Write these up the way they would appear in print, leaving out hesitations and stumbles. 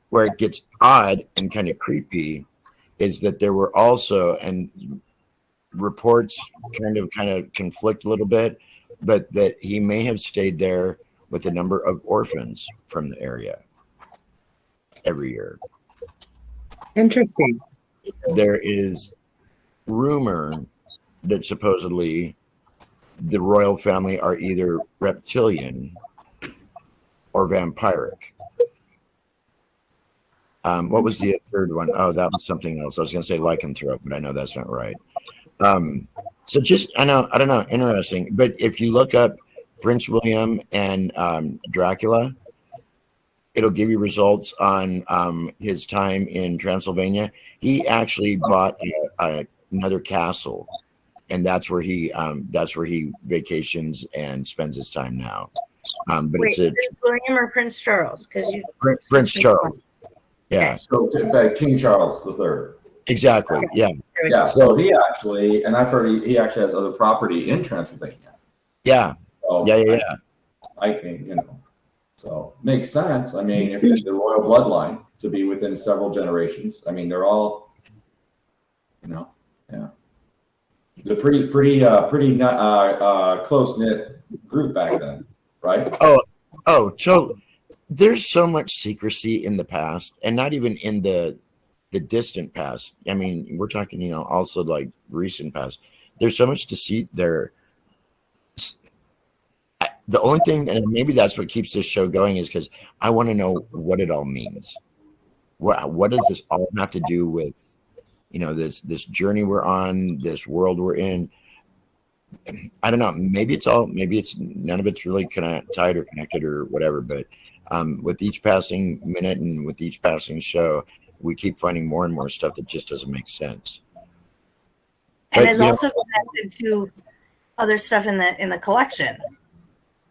Where it gets odd and kind of creepy is that there were also, and reports kind of conflict a little bit, but that he may have stayed there with a number of orphans from the area every year. Interesting. There is rumor that supposedly the royal family are either reptilian or vampiric. What was the third one? Oh, that was something else. I was going to say lycanthrope, but I know that's not right. So just, I don't know, interesting. But if you look up Prince William and Dracula, it'll give you results on his time in Transylvania. He actually bought another castle, and that's where he vacations and spends his time now. But Wait, it's Prince William or Prince Charles? Because you Prince Charles. Yeah. So King Charles III. Exactly. Yeah. Yeah. So he actually, and I've heard he actually has other property in Transylvania. Yeah. So Yeah. I think, so makes sense. I mean, if it's the royal bloodline to be within several generations, I mean, they're all, yeah. The pretty close knit group back then, right? Oh, so there's so much secrecy in the past, and not even in the distant past. I mean, we're talking, also like recent past. There's so much deceit there. The only thing, and maybe that's what keeps this show going, is because I want to know what it all means. What does this all have to do with, this journey we're on, this world we're in? I don't know. Maybe it's none of it's really kind of tied or connected or whatever. But with each passing minute and with each passing show, we keep finding more and more stuff that just doesn't make sense. And is also connected to other stuff in the collection.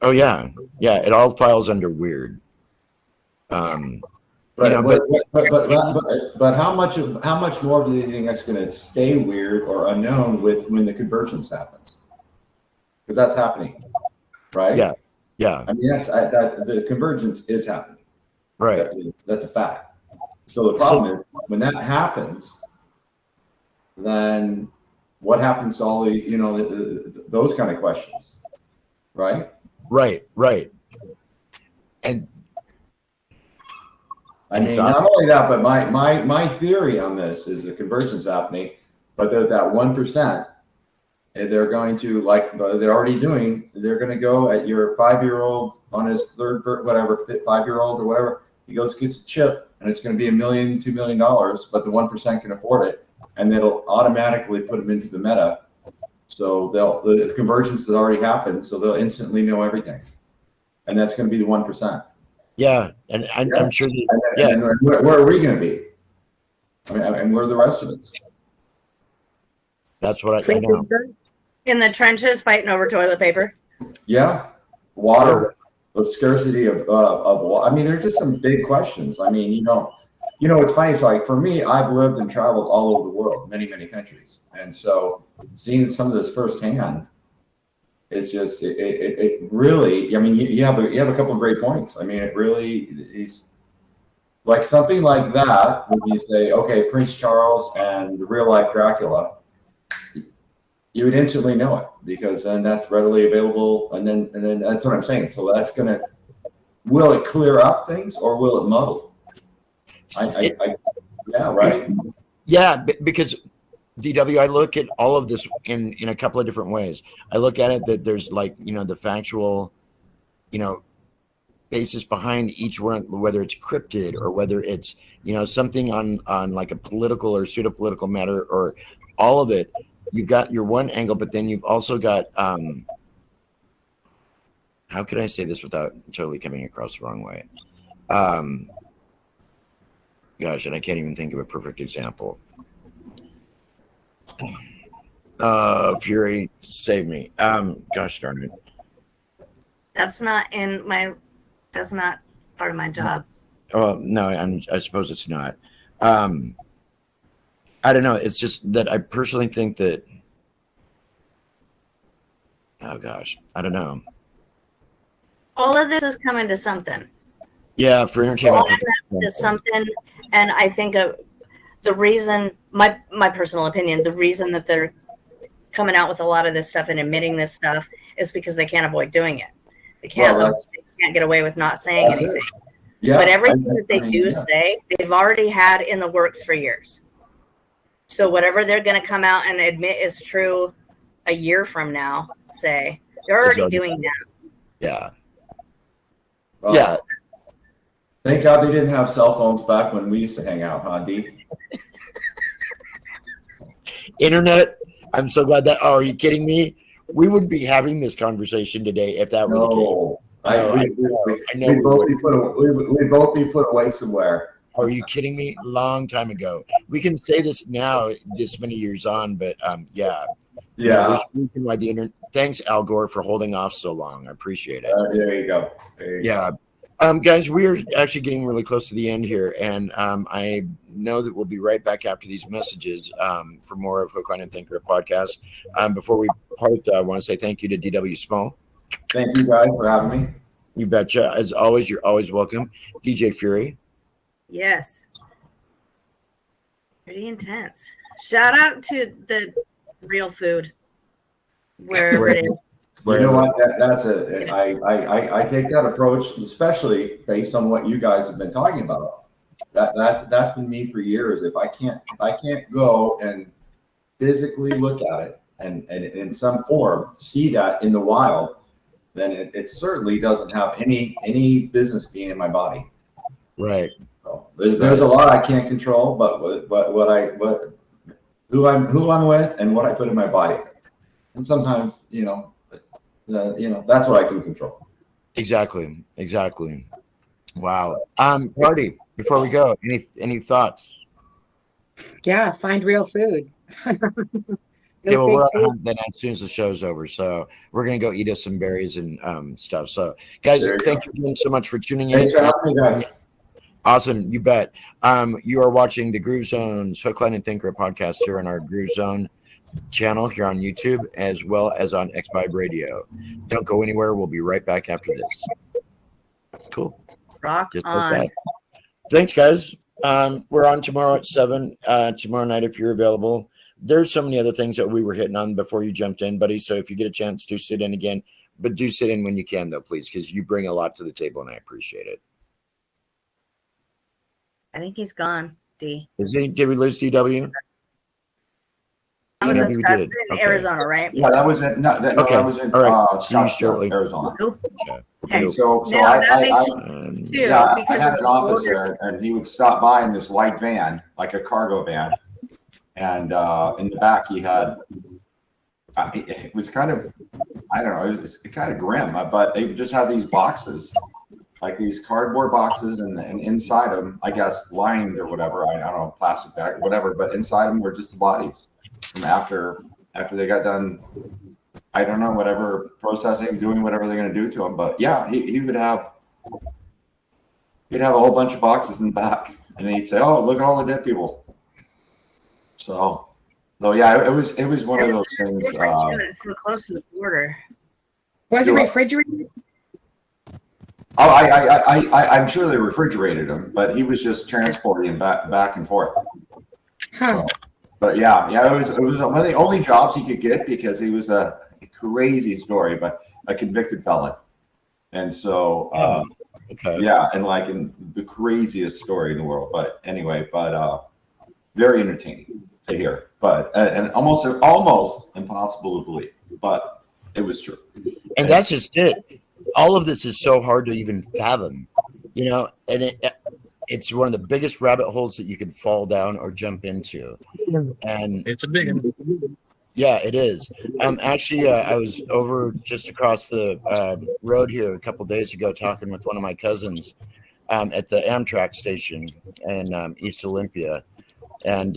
Oh yeah. It all files under weird. But how much more do you think that's going to stay weird or unknown when the convergence happens? Because that's happening, right? Yeah. I mean, that the convergence is happening, right? That's a fact. So the problem is when that happens, then what happens to all the those kind of questions, right? Right. And I mean, not only that, but my theory on this is the convergence happening, but that 1%, they're going to, like they're already doing, they're going to go at your 5-year-old on his third, whatever, 5-year-old or whatever, he goes, gets a chip, and it's going to be $1 million, $2 million, but the 1% can afford it, and it'll automatically put them into the meta. So the convergence has already happened, so they'll instantly know everything, and that's going to be the 1%. Yeah, and I'm sure. And where are we going to be? I mean, and where are the rest of us? That's what I know. In the trenches, fighting over toilet paper. Yeah, water, the scarcity of water. I mean, there's just some big questions. I mean, it's funny. It's like for me, I've lived and traveled all over the world, many, many countries, and so seeing some of this firsthand. It's just it really. I mean, you have a couple of great points. I mean, it really is like something like that when you say, okay, Prince Charles and the real life Dracula, you would instantly know it because then that's readily available, and then that's what I'm saying. So that's will it clear up things or will it muddle? Yeah, right. Yeah, because. DW, I look at all of this in a couple of different ways. I look at it that there's the factual, basis behind each one, whether it's cryptid or whether it's, something on like a political or pseudo political matter, or all of it. You've got your one angle, but then you've also got, how can I say this without totally coming across the wrong way? Gosh, and I can't even think of a perfect example. Fury, save me. Gosh darn it. That's not part of my job. Oh no, I suppose it's not. I don't know. It's just that I personally think that. Oh gosh, I don't know. All of this is coming to something. Yeah, for entertainment. To something, and I think the reason, my personal opinion, the reason that they're coming out with a lot of this stuff and admitting this stuff is because they can't avoid doing it. They can't get away with not saying anything. Yeah, but everything that they do say, they've already had in the works for years. So whatever they're going to come out and admit is true a year from now, say, they're already doing that. Yeah. Well, yeah. Thank God they didn't have cell phones back when we used to hang out, huh, D? Internet. I'm so glad that. Oh, are you kidding me? We wouldn't be having this conversation today if that were the case. We'd both be put away somewhere. Are you kidding me? Long time ago. We can say this now, this many years on, but yeah. Yeah. There's a reason why the internet. Thanks, Al Gore, for holding off so long. I appreciate it. There you go. Yeah. Guys, we are actually getting really close to the end here, and I know that we'll be right back after these messages for more of Hook, Line, and Thinker podcast. Before we part, I want to say thank you to DW Small. Thank you guys for having me. You betcha. As always, you're always welcome. DJ Fury. Yes. Pretty intense. Shout out to the real food, wherever it is. You know what? I take that approach, especially based on what you guys have been talking about. That's been me for years. If I can't go and physically look at it and in some form see that in the wild, then it certainly doesn't have any business being in my body. Right. So there's a lot I can't control, but who I'm with and what I put in my body, and sometimes that's what I can control. Exactly. Wow. Party. Before we go, any thoughts? Yeah, find real food. Okay, well, we're on then as soon as the show's over, so we're gonna go eat us some berries and stuff. So, guys, thank you again so much for tuning in. Thanks for having me, guys. Awesome, you bet. You are watching the Groove Zone's Hook, Line, and Thinker podcast here on our Groove Zone channel here on YouTube, as well as on X-Vibe Radio. Don't go anywhere. We'll be right back after this. Cool. Rock just on. Like that. Thanks, guys. We're on tomorrow at 7. Tomorrow night, if you're available. There's so many other things that we were hitting on before you jumped in, buddy. So if you get a chance, do sit in again. But do sit in when you can, though, please, because you bring a lot to the table, and I appreciate it. I think he's gone, D. Is he? Did we lose DW? That was in Arizona, right? Yeah, that was in that was in Scottsdale, Arizona. Okay. So I had an office there, and he would stop by in this white van, like a cargo van, and in the back he had. It was kind of, I don't know, it was kind of grim, but they would just have these boxes, like these cardboard boxes, and inside them, I guess, lined or whatever, I don't know, plastic bag, whatever, but inside them were just the bodies from after they got done, I don't know, whatever, processing, doing whatever they're going to do to them. But yeah, he'd have a whole bunch of boxes in the back, and he'd say, "Oh, look at all the dead people." So yeah, it was one of those things. It's so close to the border. Was it refrigerated? Oh, I'm sure they refrigerated him, but he was just transporting him back and forth. Huh. So, but yeah, it was one of the only jobs he could get, because he was a crazy story, but a convicted felon, and so okay, yeah, and like in the craziest story in the world. But anyway, very entertaining to hear, but and almost impossible to believe, but it was true. And that's just it. all of this is so hard to even fathom, you know, and it's one of the biggest rabbit holes that you could fall down or jump into. And it's a big one. Yeah, it is. Actually, I was over just across the road here a couple days ago talking with one of my cousins at the Amtrak station in East Olympia. And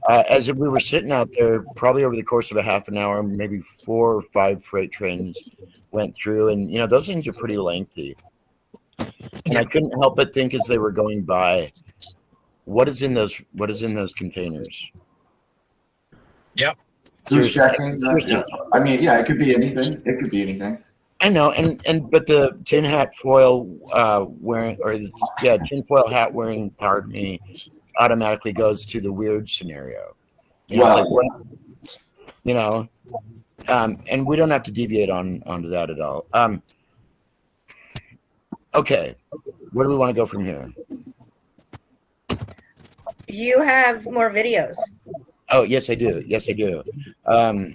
as we were sitting out there, probably over the course of a half an hour, maybe 4 or 5 freight trains went through. And, you know, those things are pretty lengthy. And I couldn't help but think as they were going by, what is in those containers? Yep. Who's checking? I mean, yeah, it could be anything. It could be anything. I know, but the tin hat foil tinfoil hat wearing part of me automatically goes to the weird scenario. You know, Wow. it's like, what, you know, and we don't have to deviate onto that at all. Okay, where do we want to go from here? You have more videos. Oh, yes, I do. Yes, I do. All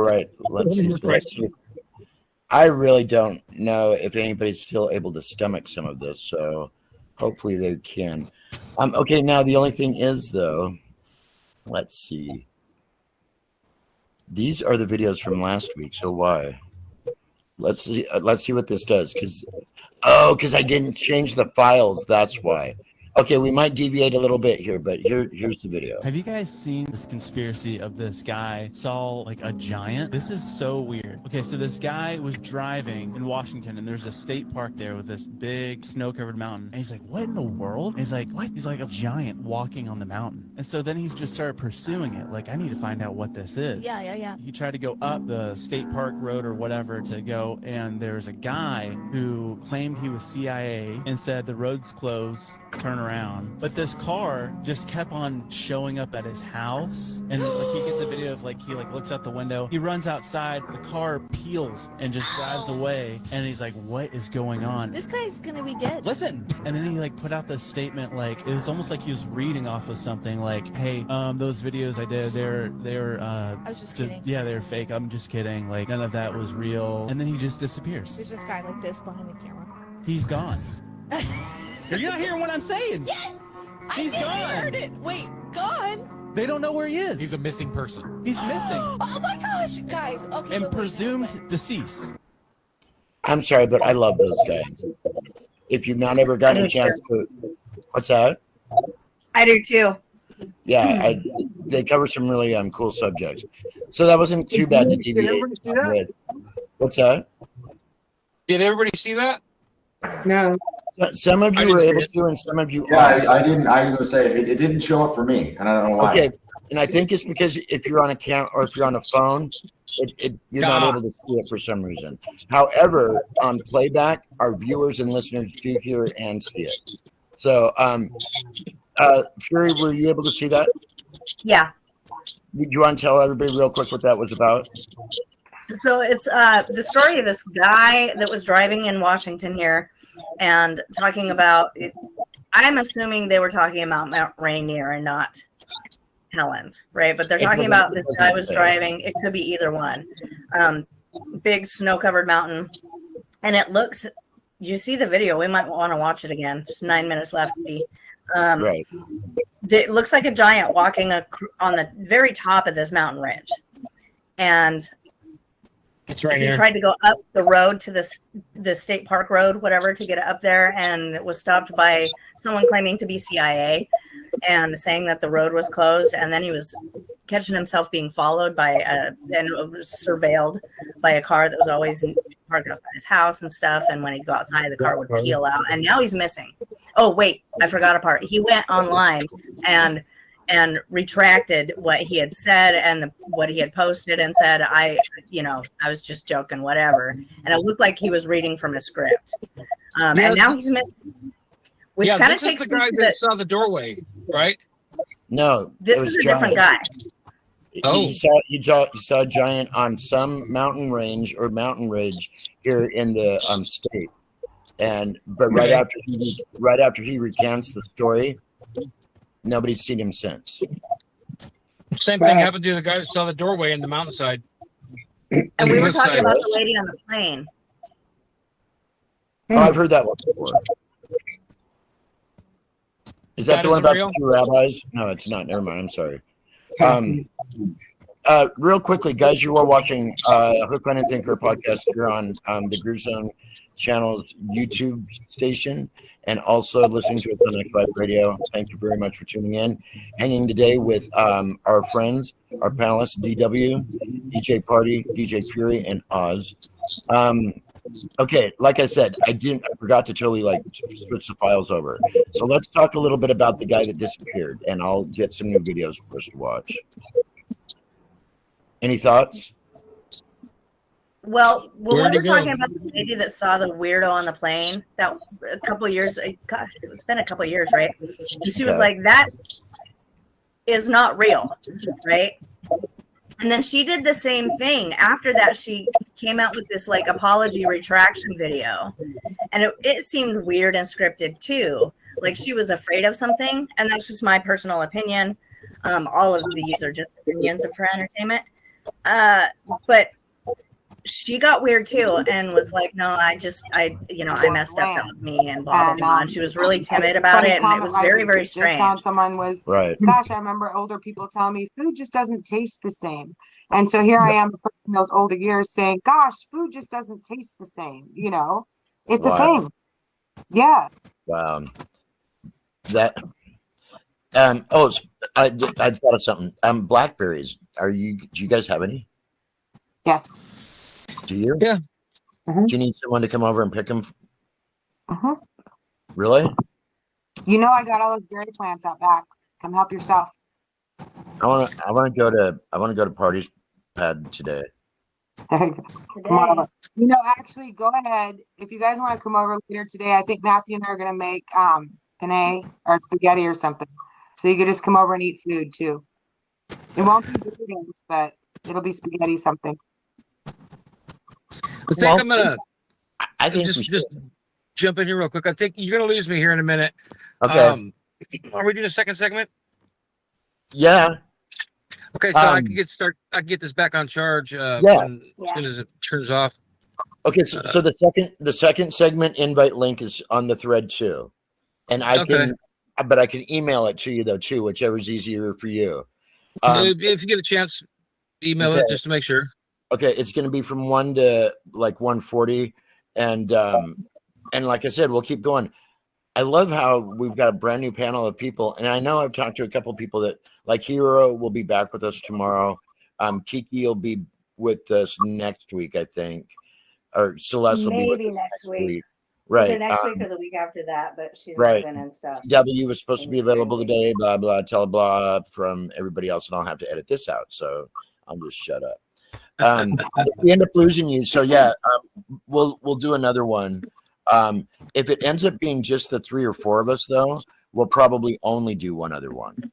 right, let's see. I really don't know if anybody's still able to stomach some of this, so hopefully they can. Okay, now the only thing is, though, let's see. These are the videos from last week, so why? Let's see what this does, because I didn't change the files, that's why. Okay, we might deviate a little bit here, but here's the video. Have you guys seen this conspiracy of this guy saw like a giant? This is so weird. Okay, so this guy was driving in Washington and there's a state park there with this big snow-covered mountain. And he's like, what in the world? And he's like, what? He's like a giant walking on the mountain. And so then he's just started pursuing it. Like, I need to find out what this is. Yeah. He tried to go up the state park road or whatever to go, and there's a guy who claimed he was CIA and said the road's closed, turn around. But this car just kept on showing up at his house, and like he gets a video of like he like looks out the window, he runs outside, the car peels and just drives away, and he's like, what is going on? This guy's gonna be dead. Listen. And then he like put out this statement, like it was almost like he was reading off of something, like, hey, those videos I did, they're I was just kidding. yeah, they're fake, I'm just kidding, like none of that was real. And then he just disappears. There's this guy like this behind the camera. He's gone. You're not hearing what I'm saying. Yes! He's I gone. heard it. Wait, gone? They don't know where he is. He's a missing person. He's missing. Oh my gosh, guys. Okay. And but wait, presumed wait. deceased. I'm sorry, but I love those guys. If you've not ever gotten a chance to, what's that? I do too. Yeah, they cover some really cool subjects. So that wasn't too bad to deviate with. What's that? Did everybody see that? No. Some of I you were didn't able see to, and some of you Yeah, aren't. I didn't. I was gonna say it didn't show up for me, and I don't know why. Okay, and I think it's because if you're on a camera or if you're on a phone, you're not able to see it for some reason. However, on playback, our viewers and listeners do hear it and see it. So, Fury, were you able to see that? Yeah. Do you want to tell everybody real quick what that was about? So it's the story of this guy that was driving in Washington here and talking about, I'm assuming they were talking about Mount Rainier and not Helens, right? But they're talking about this guy was driving. It could be either one. Big snow-covered mountain. And it looks, you see the video. We might want to watch it again. Just 9 minutes left. Right. It looks like a giant walking on the very top of this mountain ridge. And It's right he here. tried to go up the road to the state park road, whatever, to get up there, and was stopped by someone claiming to be CIA and saying that the road was closed. And then he was catching himself being followed by and surveilled by a car that was always parked outside his house and stuff. And when he'd go outside, the car would peel out. And now he's missing. Oh, wait, I forgot a part. He went online and retracted what he had said and what he had posted and said, I was just joking, whatever. And it looked like he was reading from a script. And now he's missing. Which kind of this takes is the guy that saw the doorway, right? No. This is a different guy. Oh. You saw a giant on some mountain range or mountain ridge here in the state. But right after he recants the story, nobody's seen him since. Same thing happened to the guy that saw the doorway in the mountainside. And we were Let's talking say- about the lady on the plane. Oh, I've heard that one before. Is that the one isn't about real? the two rabbis? No, it's not. Never mind. I'm sorry. Real quickly, guys, you are watching Hook, Line, and Thinker podcast here on the Groove Zone channel's YouTube station, and also listening to us on X5 Radio. Thank you very much for tuning in. Hanging today with our friends, our panelists, DW, DJ Party, DJ Fury, and Oz. Okay, like I said, I forgot to totally switch the files over. So let's talk a little bit about the guy that disappeared, and I'll get some new videos for us to watch. Any thoughts? Well, Where'd we he were go? talking about the lady that saw the weirdo on the plane. That a couple of years, gosh, it's been a couple of years, right? And she was Okay. like, "That is not real," right? And then she did the same thing. After that, she came out with this like apology retraction video, and it seemed weird and scripted too. Like she was afraid of something, and that's just my personal opinion. All of these are just opinions for entertainment. But she got weird too and was like, no, I messed up. That was me and blah, blah, blah. And she was really timid about it. And it was very, very strange. Just on someone was, Right. gosh, I remember older people telling me food just doesn't taste the same. And so here I am in those older years saying, gosh, food just doesn't taste the same. You know, it's a Wow. thing. Yeah. That. I thought of something. Blackberries. Do you guys have any? Yes. Do you? Yeah. Mhm. Do you need someone to come over and pick them? Uh-huh. Really? You know, I got all those berry plants out back. Come help yourself. I want to go to Party's pad today. There you go. Come on over. You know, actually, go ahead. If you guys want to come over later today, I think Matthew and I are going to make penne or spaghetti or something. So you could just come over and eat food too. It won't be burritos, but it'll be spaghetti something. I think I'm gonna I think we just should. jump in here real quick. I think you're gonna lose me here in a minute. Okay. Are we doing a second segment? Yeah. Okay, so I can get this back on charge as soon as it turns off. Okay, so the second segment invite link is on the thread too, and I can email it to you though too, whichever's easier for you. If you get a chance, email it just to make sure. Okay, it's going to be from 1 to like 1:40, and like I said, we'll keep going. I love how we've got a brand new panel of people, and I know I've talked to a couple of people that like Hero will be back with us tomorrow. Kiki will be with us next week, I think, or Celeste will be with us next week. Right. Either next week or the week after that, but she's right. moving and stuff. W was supposed to be available today, blah, blah, tell blah from everybody else, and I'll have to edit this out, so I'll just shut up. If we end up losing you, so yeah, we'll do another one. If it ends up being just the 3 or 4 of us, though, we'll probably only do one other one.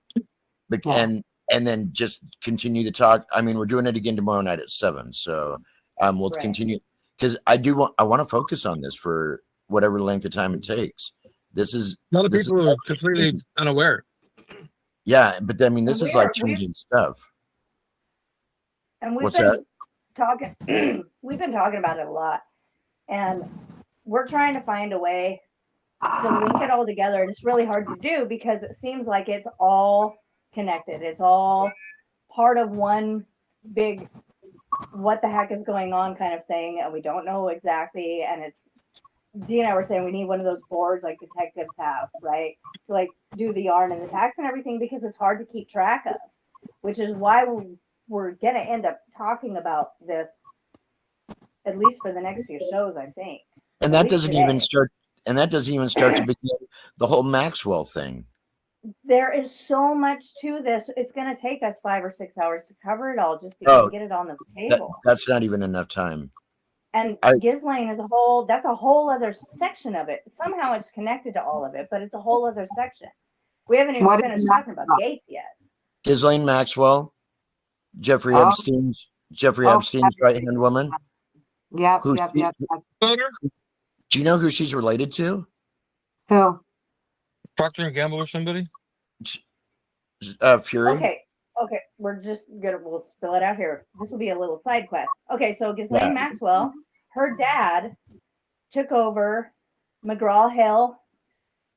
But, and then just continue to talk. I mean, we're doing it again tomorrow night at 7, so we'll continue, because I want to focus on this for whatever length of time it takes. This is a lot of people are completely unaware. Yeah, but I mean, this is like changing stuff. And we've been talking about it a lot, and we're trying to find a way to link it all together. And it's really hard to do because it seems like it's all connected. It's all part of one big what the heck is going on kind of thing, and we don't know exactly. And it's Dee and I were saying we need one of those boards like detectives have, right? To like do the yarn and the tax and everything, because it's hard to keep track of, which is why we're going to end up talking about this at least for the next few shows, I think. And that doesn't even start to begin the whole Maxwell thing. There is so much to this. It's going to take us 5 or 6 hours to cover it all just to get it on the table. That's not even enough time. And Ghislane is that's a whole other section of it. Somehow it's connected to all of it, but it's a whole other section. We haven't even finished talking about Gates yet. Ghislane Maxwell, Jeffrey Epstein's right-hand woman. Yep. Do you know who she's related to? Who? Procter and Gamble or somebody? Fury. Okay. we'll spill it out here. This will be a little side quest. Okay, so Ghislane Maxwell, her dad took over McGraw-Hill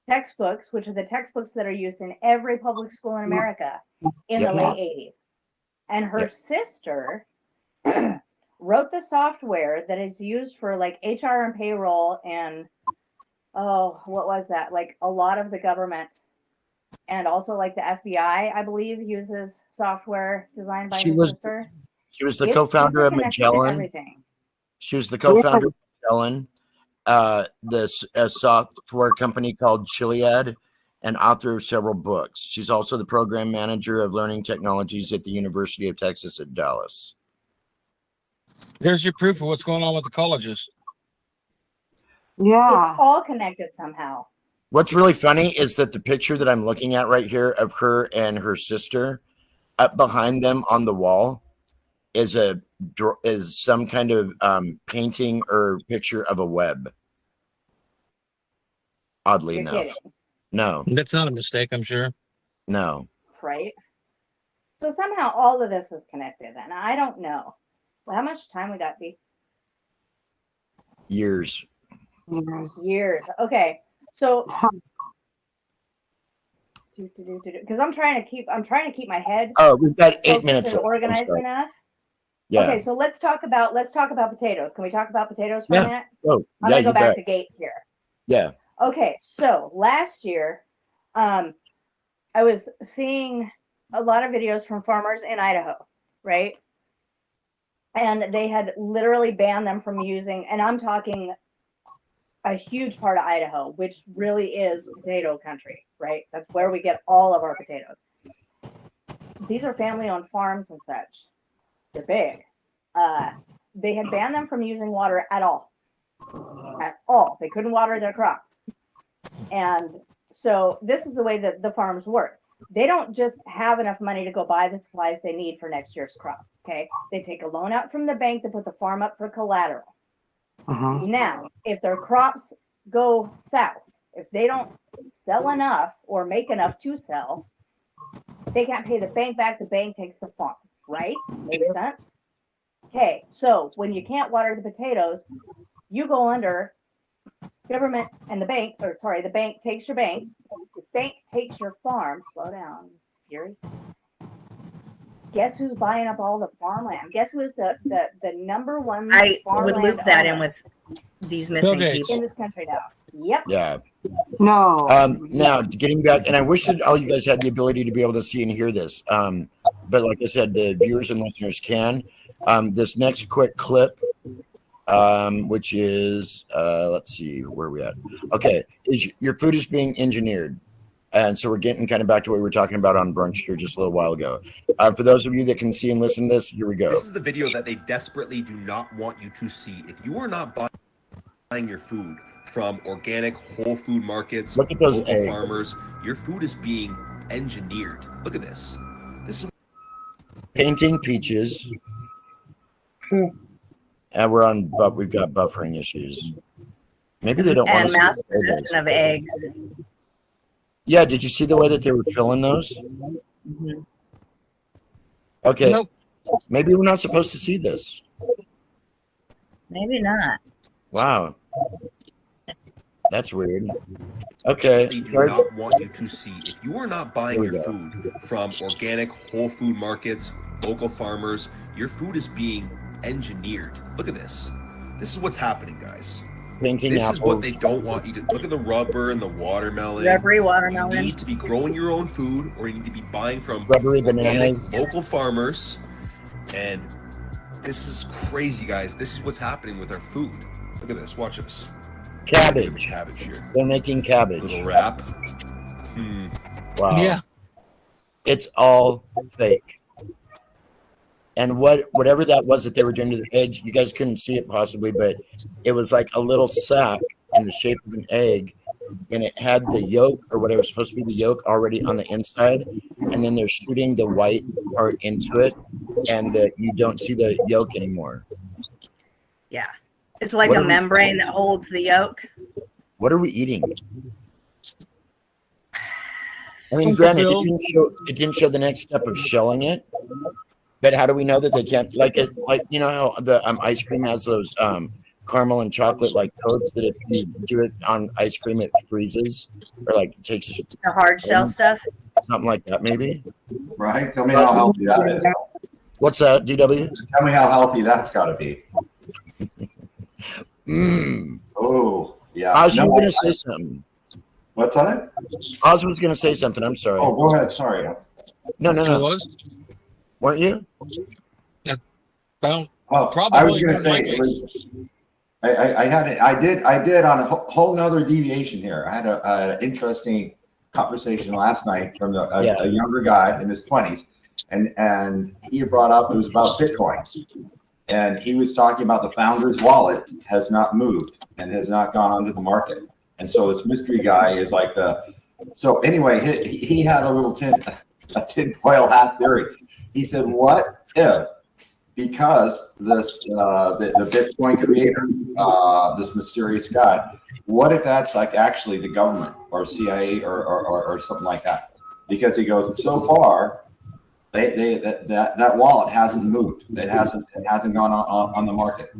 textbooks, which are the textbooks that are used in every public school in America in the late 80s. And her sister wrote the software that is used for like HR and payroll and what was that? Like a lot of the government and also like the FBI, I believe, uses software designed by her sister. She was the co-founder of Magellan. She was the co-founder of Magellan, this software company called Chiliad, and author of several books. She's also the program manager of learning technologies at the University of Texas at Dallas. There's your proof of what's going on with the colleges. Yeah. It's all connected somehow. What's really funny is that the picture that I'm looking at right here of her and her sister, up behind them on the wall is some kind of painting or picture of a web. Oddly You're enough. kidding. No. That's not a mistake, I'm sure. No. Right? So somehow all of this is connected, and I don't know. Well, how much time we got, B? Years. Years. Okay. So because I'm trying to keep my head we've got 8 minutes left. organized enough. Yeah. Okay, so let's talk about potatoes. Can we talk about potatoes for a minute? Oh, I'm gonna go back to Gates here. Yeah. Okay, so last year, I was seeing a lot of videos from farmers in Idaho, right? And they had literally banned them from using, and I'm talking a huge part of Idaho, which really is potato country, right? That's where we get all of our potatoes. These are family-owned farms and such. They're big. They had banned them from using water at all. At all. They couldn't water their crops. And so this is the way that the farms work. They don't just have enough money to go buy the supplies they need for next year's crop. Okay. They take a loan out from the bank to put the farm up for collateral. Now, if their crops go south, if they don't sell enough or make enough to sell, they can't pay the bank back. The bank takes the farm, right? Makes sense? Okay, so when you can't water the potatoes, you go under government and the bank, or sorry, the bank takes your bank, the bank takes your farm. Slow down, Fury. Guess who's buying up all the farmland? Guess who is the number one I farmland would loop that in owner with these missing people in this country now? Yep. Yeah. No. Now getting back, and I wish that all you guys had the ability to be able to see and hear this. But like I said, the viewers and listeners can. This next quick clip, which is let's see, where are we at? Okay, your food is being engineered. And so we're getting kind of back to what we were talking about on brunch here just a little while ago. For those of you that can see and listen to this, here we go. This is the video that they desperately do not want you to see. If you are not buying your food from organic whole food markets, look at those local eggs. farmers, your food is being engineered. Look at this. This is painting peaches. And we've got buffering issues. Maybe they don't want and us mass to production of eggs. Yeah, did you see the way that they were filling those? Okay. Nope. Maybe we're not supposed to see this. Maybe not. Wow. That's weird. Okay. they do not want you to see. If you are not buying your food from organic whole food markets, local farmers, your food is being engineered. Look at this. This is what's happening, guys. Painting this apples. is what they don't want you to look at. The rubber and the watermelon. Rubbery watermelon. You need to be growing your own food, or you need to be buying from Rubbery organic, bananas. local farmers. And this is crazy, guys. This is what's happening with our food. Look at this. Watch this. Cabbage. Cabbage here. They're making cabbage. Little wrap. Wow. Yeah. It's all fake. And whatever that was that they were doing to the edge, you guys couldn't see it possibly, but it was like a little sack in the shape of an egg, and it had the yolk or whatever was supposed to be the yolk already on the inside, and then they're shooting the white part into it, and you don't see the yolk anymore. Yeah. It's like a membrane that holds the yolk. What are we eating? I mean, granted, it didn't show the next step of shelling it, But how do we know that they can't, like it, like you know how the ice cream has those caramel and chocolate like coats that if you do it on ice cream it freezes or like takes The hard shell stuff. something like that maybe. Right? Tell me how healthy that is. What's that, DW? Tell me how healthy that's got to be. Oh, yeah. Oz, you were going to say something. What's that? Oz was going to say something. I'm sorry. Oh, go ahead. Sorry. No. Was? Weren't you? Well, probably. I was going to say it was. I did on a whole nother deviation here. I had an interesting conversation last night from a younger guy in his 20s, and he brought up, it was about Bitcoin, and he was talking about the founder's wallet has not moved and has not gone onto the market, and so this mystery guy is like so anyway, he had a little tinfoil hat theory. He said, what if, because this the Bitcoin creator, this mysterious guy, what if that's like actually the government or CIA or something like that? Because he goes, so far, that wallet hasn't moved. It hasn't gone on the market.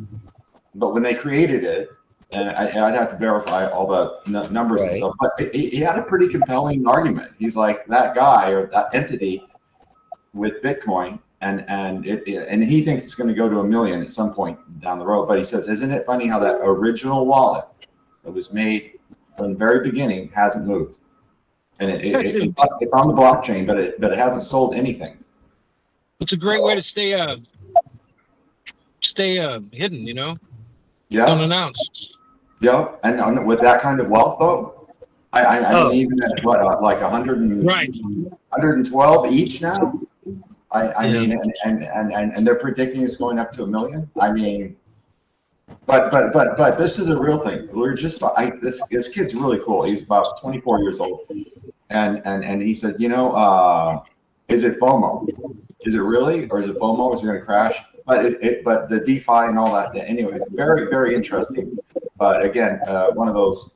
But when they created it, and I'd have to verify all the numbers and stuff, but he had a pretty compelling argument. He's like, that guy or that entity with Bitcoin, and he thinks it's going to go to 1 million at some point down the road. But he says, isn't it funny how that original wallet that was made from the very beginning hasn't moved, and it's on the blockchain, but it hasn't sold anything. It's a great way to stay hidden, you know. Yeah. Unannounced. Yeah, and with that kind of wealth, though, I mean, even at what, like 112 each now. I mean, and they're predicting it's going up to 1 million. I mean, but this is a real thing. We're just this kid's really cool. He's about 24 years old, and he said, you know, is it FOMO? Is it really, or is it FOMO? Is it going to crash? But the DeFi and all that. Anyway, it's very, very interesting. But again, one of those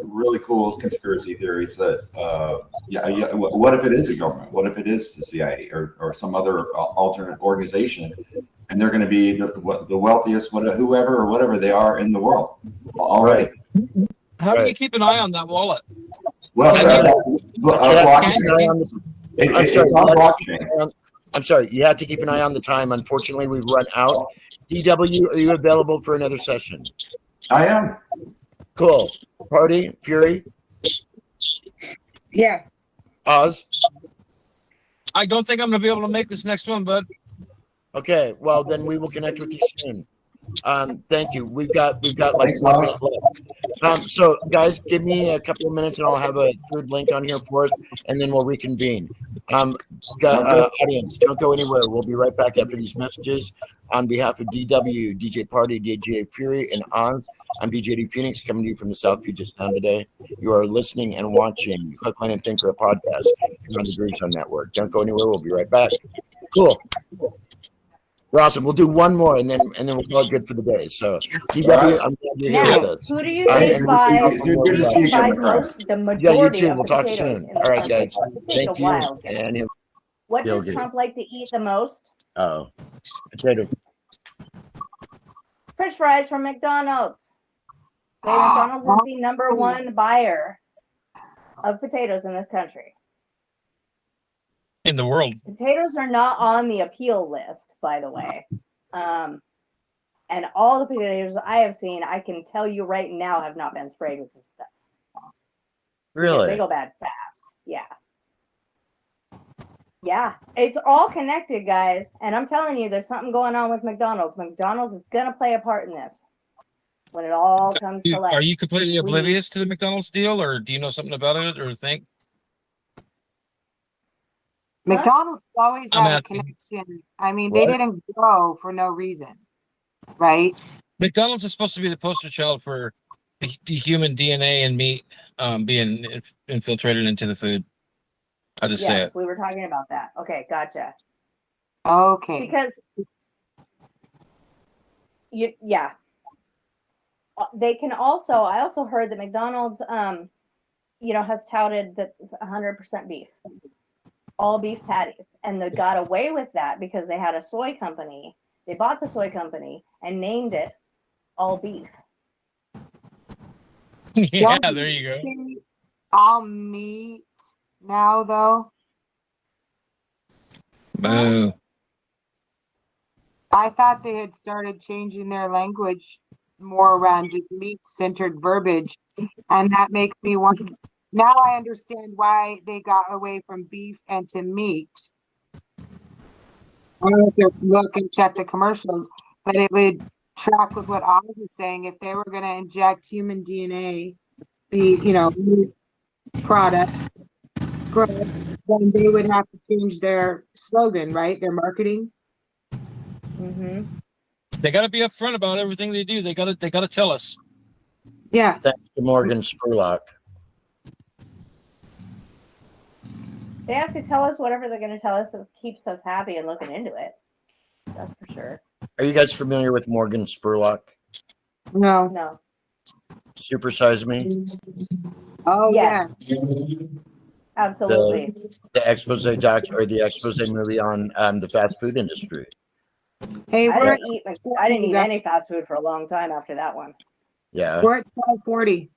really cool conspiracy theories that what if it is a government? What if it is the CIA or some other alternate organization, and they're going to be the wealthiest, whoever or whatever they are in the world already? How do you keep an eye on that wallet? Well, it's on blockchain. I'm sorry, you have to keep an eye on the time. Unfortunately, we've run out. DW, are you available for another session? I am. Cool. Party, Fury? Yeah. Oz? I don't think I'm going to be able to make this next one, bud. Okay, well, then we will connect with you soon. Thank you. We've got like 1 week left. So guys, give me a couple of minutes and I'll have a third link on here for us, and then we'll reconvene. Audience, don't go anywhere. We'll be right back after these messages. On behalf of DW, DJ Party, DJ Fury, and Oz, I'm DJ D Phoenix, coming to you from the South Puget Sound today. You are listening and watching Hookline and Thinker, a podcast here on the Groove Zone Network. Don't go anywhere. We'll be right back. Cool. We're awesome. We'll do one more, and then we'll call it good for the day. So, DW, I'm glad you're here with us. Who do you think buys the majority you too. of We'll talk potatoes soon. in the All right, country? guys. Thank you. And what does Trump like to eat the most? Potato. French fries from McDonald's. Okay, McDonald's is the #1 buyer of potatoes in this country. In the world. Potatoes are not on the appeal list, by the way. And all the potatoes I have seen, I can tell you right now, have not been sprayed with this stuff. Really? They go bad fast. Yeah. Yeah. It's all connected, guys. And I'm telling you, there's something going on with McDonald's. McDonald's is going to play a part in this when it all comes to light. Are you completely oblivious to the McDonald's deal, or do you know something about it, or think? McDonald's always had a connection. I mean, they didn't grow for no reason, right? McDonald's is supposed to be the poster child for the human DNA and meat being infiltrated into the food. I'll just say it. We were talking about that. Okay, gotcha. Okay. Because, they can also, I also heard that McDonald's, has touted that it's 100% beef. all beef patties, and they got away with that because they had a soy company. They bought the soy company and named it all beef. Yeah, Don't there you go. see all meat now, though. Boo. I thought they had started changing their language more around just meat-centered verbiage, and that makes me wonder. Now I understand why they got away from beef and to meat. I don't have to look and check the commercials, but it would track with what Oz was saying. If they were going to inject human DNA, meat product, then they would have to change their slogan, right? Their marketing. Mm-hmm. They got to be upfront about everything they do. They got to tell us. Yes. Thanks to Morgan Spurlock. They have to tell us whatever they're going to tell us that keeps us happy and looking into it. That's for sure. Are you guys familiar with Morgan Spurlock? No. No. Super Size Me? Oh, Yes. yes. Absolutely. The expose doc or the expose movie on the fast food industry. Hey, I we're didn't eat any fast food for a long time after that one. Yeah. we're at 12:40.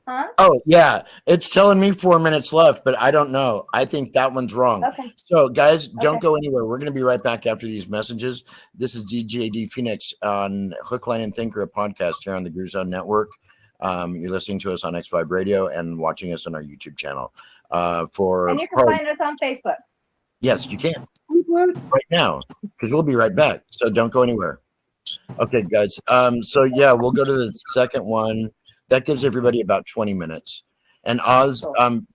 Huh? Oh, yeah. It's telling me 4 minutes left, but I don't know. I think that one's wrong. Okay. So, guys, don't Okay. go anywhere. We're going to be right back after these messages. This is DJD Phoenix on Hook, Line, and Thinker, a podcast here on the Groove Zone Network. You're listening to us on X5 Radio and watching us on our YouTube channel. And you can find us on Facebook. Yes, you can right now because we'll be right back. So don't go anywhere. Okay, guys. So yeah, we'll go to the second one. That gives everybody about 20 minutes. And Oz,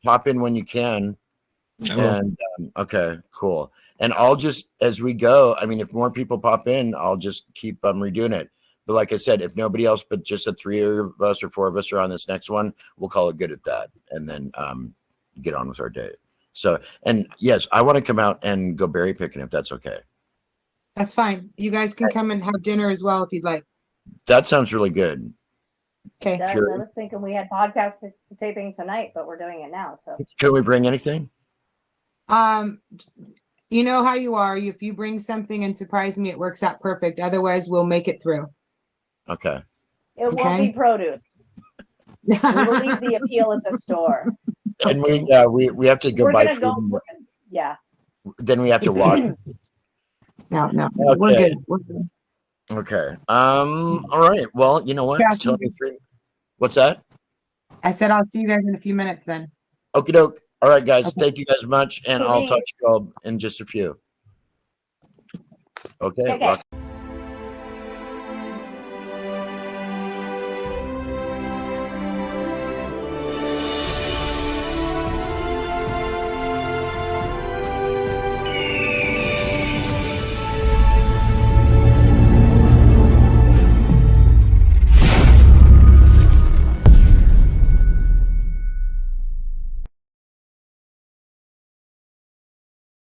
pop in when you can. And okay, cool. And I'll just, as we go, I mean, if more people pop in, I'll just keep redoing it. But like I said, if nobody else but just the three of us or four of us are on this next one, we'll call it good at that. And then get on with our day. So, and yes, I want to come out and go berry picking if that's okay. That's fine. You guys can come and have dinner as well if you'd like. That sounds really good. Okay. Does. Sure. I was thinking we had podcast taping tonight, but we're doing it now. So Can we bring anything? You know how you are. If you bring something and surprise me, it works out perfect. Otherwise, we'll make it through. Okay. it won't be produce. We will leave the appeal at the store. And we have to go We're buy gonna food. go. Yeah. Then we have to wash. No, Okay. we're good. We're good. Okay. All right. Well, you know what? Yeah, Tell me three. What's that? I said I'll see you guys in a few minutes then. Okie doke. All right, guys. Okay. Thank you guys much, and I'll talk to you all in just a few. Okay. Okay. Rock.